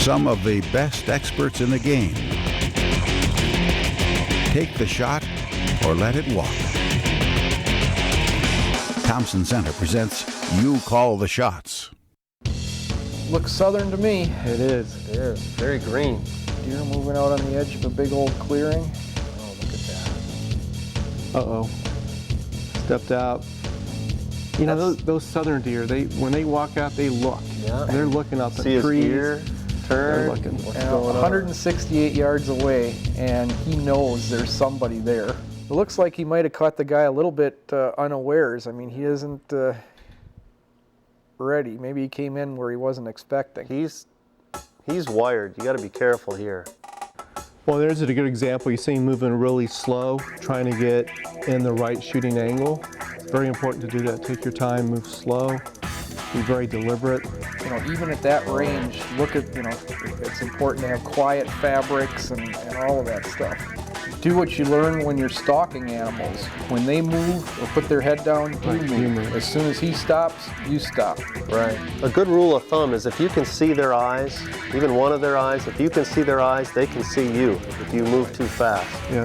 some of the best experts in the game. Take the shot or let it walk. Thompson Center presents You Call the Shots. Looks southern to me. It is. It is. Very green. Deer moving out on the edge of a big old clearing. Oh, look at that. Uh-oh. Stepped out. You know, those southern deer, when they walk out, they look. Yeah. They're looking up at See trees. his ear turn. They're looking. What's And going on? 168 yards away, and he knows there's somebody there. It looks like he might have caught the guy a little bit unawares. I mean, he isn't ready. Maybe he came in where he wasn't expecting. He's wired. You got to be careful here. Well, there's a good example. You see him moving really slow, trying to get in the right shooting angle. It's very important to do that. Take your time, move slow, be very deliberate. You know, even at that range, look at, you know, it's important to have quiet fabrics and all of that stuff. Do what you learn when you're stalking animals. When they move or put their head down, you move. As soon as he stops, you stop. Right. A good rule of thumb is if you can see their eyes, even one of their eyes, if you can see their eyes, they can see you if you move too fast. Yeah.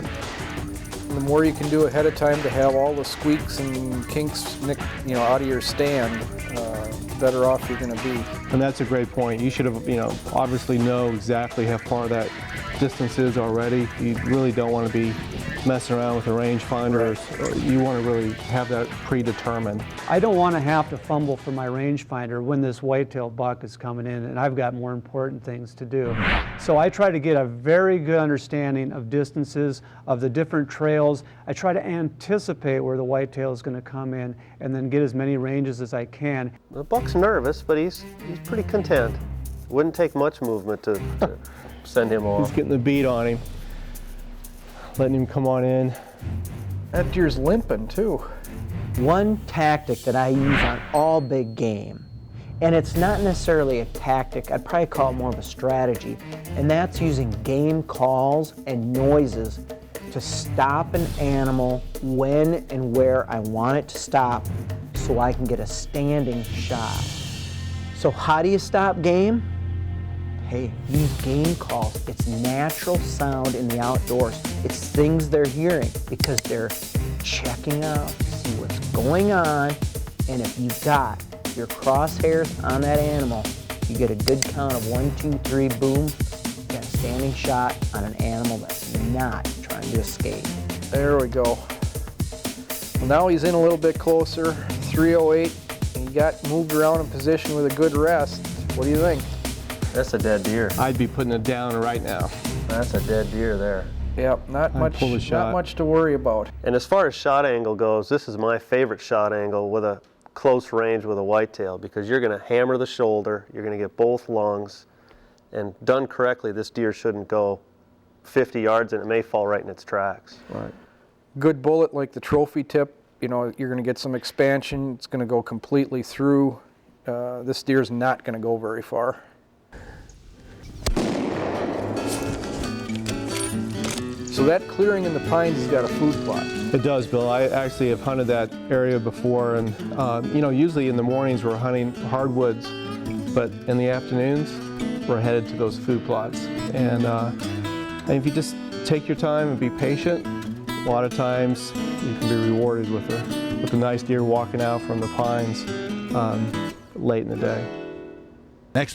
And the more you can do ahead of time to have all the squeaks and kinks, you know, out of your stand, better off you're going to be. And that's a great point. You should have, you know, obviously know exactly how far that distance is already. You really don't want to be messing around with a rangefinder. You want to really have that predetermined. I don't want to have to fumble for my rangefinder when this whitetail buck is coming in and I've got more important things to do. So I try to get a very good understanding of distances, of the different trails. I try to anticipate where the whitetail is going to come in and then get as many ranges as I can. The buck's nervous, but he's pretty content. Wouldn't take much movement to send him off. He's getting the beat on him, letting him come on in. That deer's limping too. One tactic that I use on all big game, and it's not necessarily a tactic, I'd probably call it more of a strategy, and that's using game calls and noises to stop an animal when and where I want it to stop so I can get a standing shot. So how do you stop game? Hey, use game calls. It's natural sound in the outdoors. It's things they're hearing because they're checking out, see what's going on, and if you've got your crosshairs on that animal, you get a good count of 1, 2, 3, boom, you got a standing shot on an animal that's not trying to escape. There we go. Well, now he's in a little bit closer, 308, and he got moved around in position with a good rest. What do you think? That's a dead deer. I'd be putting it down right now. That's a dead deer there. Yep, not much to worry about. And as far as shot angle goes, this is my favorite shot angle with a close range with a whitetail because you're going to hammer the shoulder, you're going to get both lungs, and done correctly, this deer shouldn't go 50 yards and it may fall right in its tracks. Right. Good bullet like the trophy tip, you know, you're going to get some expansion. It's going to go completely through. This deer's not going to go very far. So that clearing in the pines has got a food plot. It does, Bill. I actually have hunted that area before, and you know, usually in the mornings we're hunting hardwoods, but in the afternoons we're headed to those food plots. And if you just take your time and be patient, a lot of times you can be rewarded with a nice deer walking out from the pines late in the day.